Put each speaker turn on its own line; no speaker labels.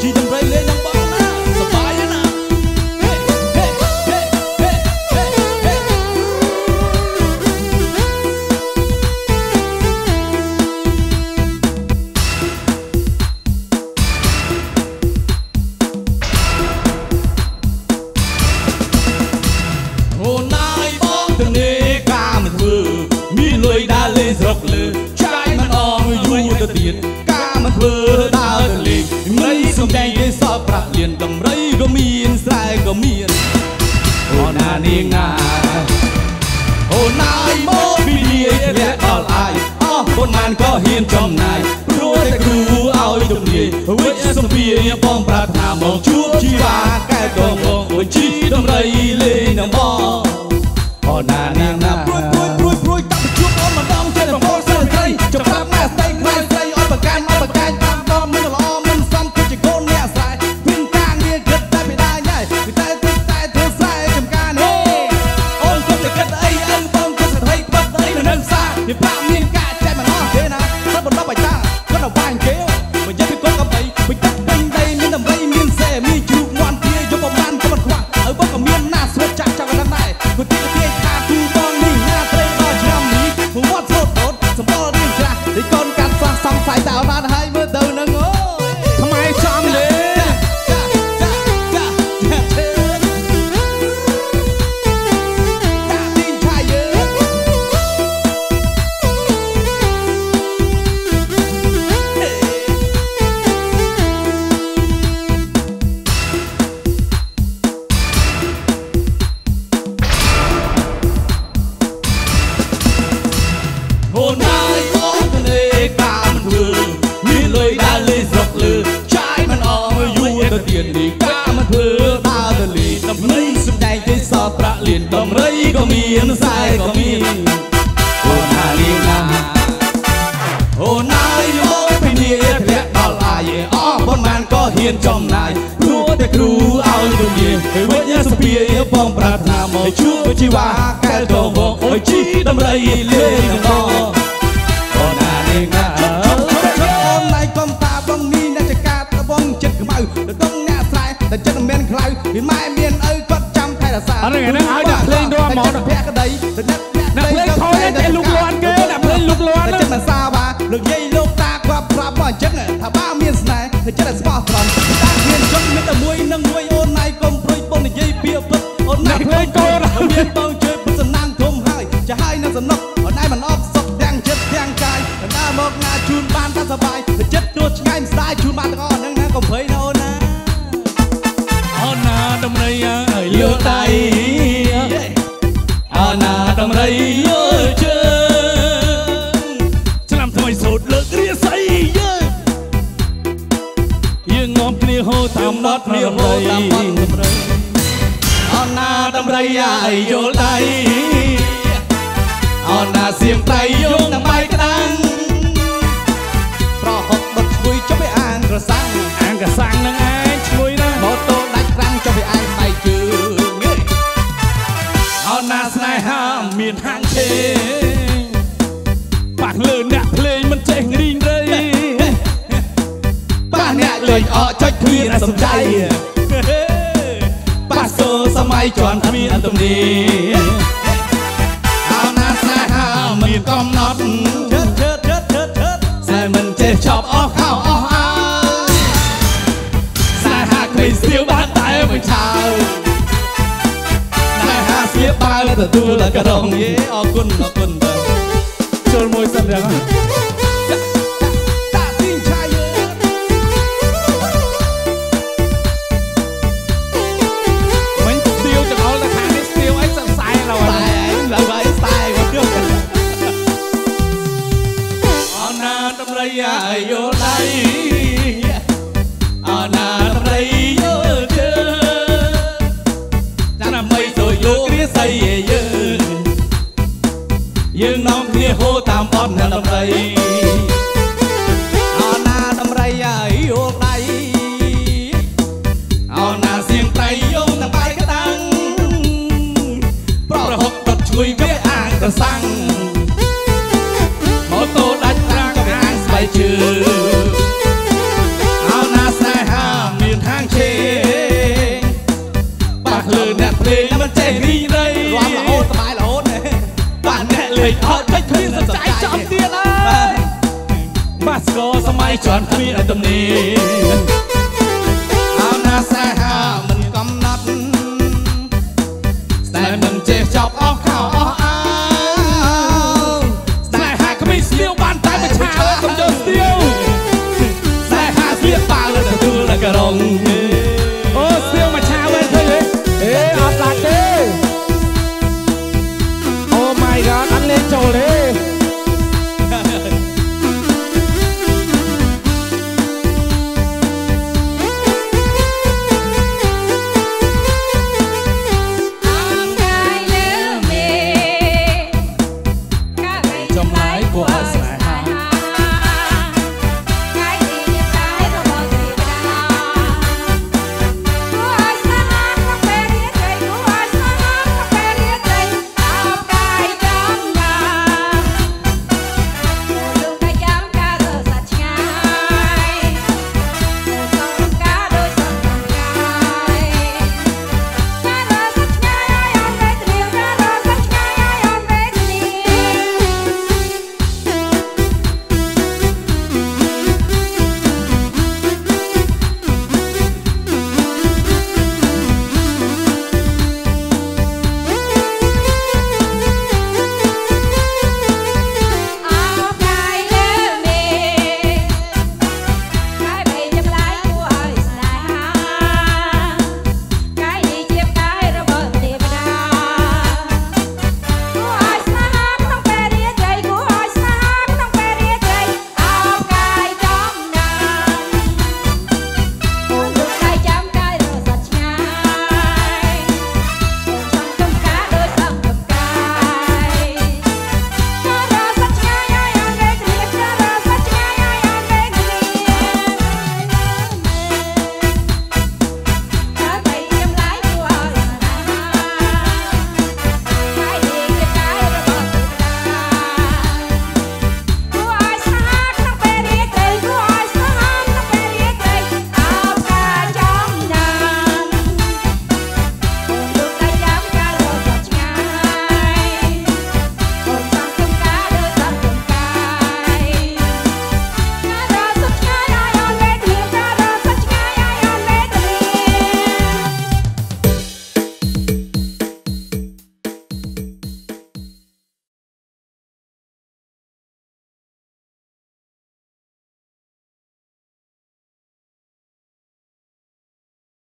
ជីដំរីលេងនឹងបងណាសប្បាយណាអូណាយបងទៅនេកាមិនធ្វើមានលុយដើរលេងស្រុកលើចាយមិនអងយូរទៅទៀតកាមិនធ្វើដើរទៅលេងមិនសំដែងគេសល់ប្រាក់លៀនដំរីក៏មានស្រែក៏មានអូណានាងណាអូណាយមកពីលាយលាក់ដល់អាយអស់ប៉ុន្មានក៏ហ៊ានចំណាយព្រោះតែគ្រូឲ្យទំនាយវិជ្ជាសម្ភារបងប្រាថ្នាមកជួបជីវ៉ាកែកងបងជីដំរីលេងនឹងបងអូណានាងណាព្រួយតាប់ជួបអូនម្ដងចេះតែបងសិនត្រីចាំប្រាប់ម៉ែស្ដីខ្លាំងស្ដីអត់ប្រកាញតាមដមមិនល្អមិនសមគឺជាកូនអ្នកស្រែមានការងារគិតតែពីដាញ៉ៃគឺតែធ្វើស្រែចំការនេះអូនគិតតែគិតអីបងគិតស្ដីបិទអីនៅនឹងសាពីប្រាក់មានការចែកមិនអស់ទេណាទៅបណ្ដប់ឲ្យតាគាត់ទៅបាញ់គេបើនិយាយពីកូនកំបីពីទឹកពេញដីមានដំរីមានសេមានជ្រូកមាន់ទាយកប្រមាណក៏មិនខ្វះហើយបងក៏មានណាស្រួតចាក់ដល់ដែរគូទីថាគូបងនេះណាត្រីដល់ឆ្នាំនេះវត្តសូត្រសម្បល់រៀងច្រាស់ទីកូនកាត់សោះសំផ្សាយតើអត់បានហើយមើលទៅនឹងអូយថ្មៃចំលេអូណាយបងទៅនេកាមិនធ្វើមានលុយដើរលេងស្រុកលើចាយមិនអងយូរទៅទៀតនេះកាមិនធ្វើដើរទៅលេងដំរីសំដែងគេសល់ប្រាក់លៀនដំរីក៏មានខ្សែក៏មានអូណានាងណាអូណាយមកពីនេះធ្លាក់ដល់អាយអស់ប៉ុន្មានក៏ហ៊ានចំណាយព្រោះតែគ្រូឲ្យទំនាយវិជ្ជាសម្ភារបងប្រាថ្នាមកជួបជីវ៉ាកែកងបងអើយជីដំរីលេងនឹងបងអូណានាងណាអូនណៃកំតាបងនេះអ្នកចកាតបងចិត្តខ្មៅទៅដងអ្នកស្រែតែចិត្តមិនខ្លៅពីម៉ែមានឪគាត់ចាំថែរក្សាអត់ហ្នឹងឲ្យដាក់ភ្លេងដួហ្មងភក្តីទៅអ្នកភ្លេងខយតែលុកលាន់គេដាក់ភ្លេងលុកលាន់ចិត្តមិនសាបាលោកយាយលោកតាគាត់ប្រាប់មកអញ្ចឹងថាបើមានស្នេហ៍ទៅចិត្តស្បោះត្រង់តាហ៊ានជន់មានតែមួយនឹងមួយអូនណៃកុំព្រួយបងនិយាយពីពិតអូនណៃភ្លេងកូនមានបងជួយពុទ្ធនាងធំហើយចាស់ហើយនៅសំណុកអូនណៃមិនអត់សុខទាំងចិត្តទាំងកាយដើរមកណាជូនបានតែសប្បាយចិត្តទួឆ្ងាយស្ដាយជូនបានទាំងអស់ហ្នឹងណាកុំភ័យណាអូនណាអូនណាដំរីឲ្យលឿដៃអូនណាដំរីលឿជើងឆ្នាំថ្មីសូត្រលើករាសីយើងងំគ្នាហូរតាមដត់គ្នាហូរតាមដត់ដំរីអូនណាដំរីឲ្យយល់ដៃអូនណាសៀមតៃយងតាមបាយក្តាំងប្រហុកដុតឈ្ងុយចុះไปអាងក្រសាំងនឹងឯងឈ្ងុយណាម៉ូតូដាច់ក្រាំងចុះไปអាងដៃជើងអូនណាស្នេហាមានហាងទេបាក់លើអ្នកភ្លេងមិនចេះរីងរៃបាក់អ្នកលេងអកចុចគ្មានសំចៃបាក់សូសម័យជន់គ្មានទំនេរអូនណាស្នេហាមានកំណត់ស្នេហ៍មិនចេះចប់អស់ខោអស់អាស្នេហាគ្មានស្ទៀវបានតែមិនឆៅស្នេហាស្លៀកបាវទទួលក្រងយេអរគុណចូលមួយសិនយ៉ាងតាទីឆាយមិនស្ទៀវចង្អុលតែខាងនេះស្ទៀវអីសង្ស័យឡើយឡើយស្ទាយមកទៀតអូនណាដំរីឲ្យយល់ដៃអូនណាដំរីយល់ជើងឆ្នាំមិនទៅយកគ្រាសីយើងនាំគ្នាហូរតាមបត់អ្នកដំរីអូនណាដំរីឲ្យយល់ដៃអូនណាសៀងត្រៃយងតាមបាយក្តាំងប្រហុកដុតឈ្ងុយវាអាងក្រសាំងម៉ូតូដាច់ប្រាំងក៏វាអាងស្បៃជើអូនណាស្នេហា យច្រើនគ្មានទំនេរ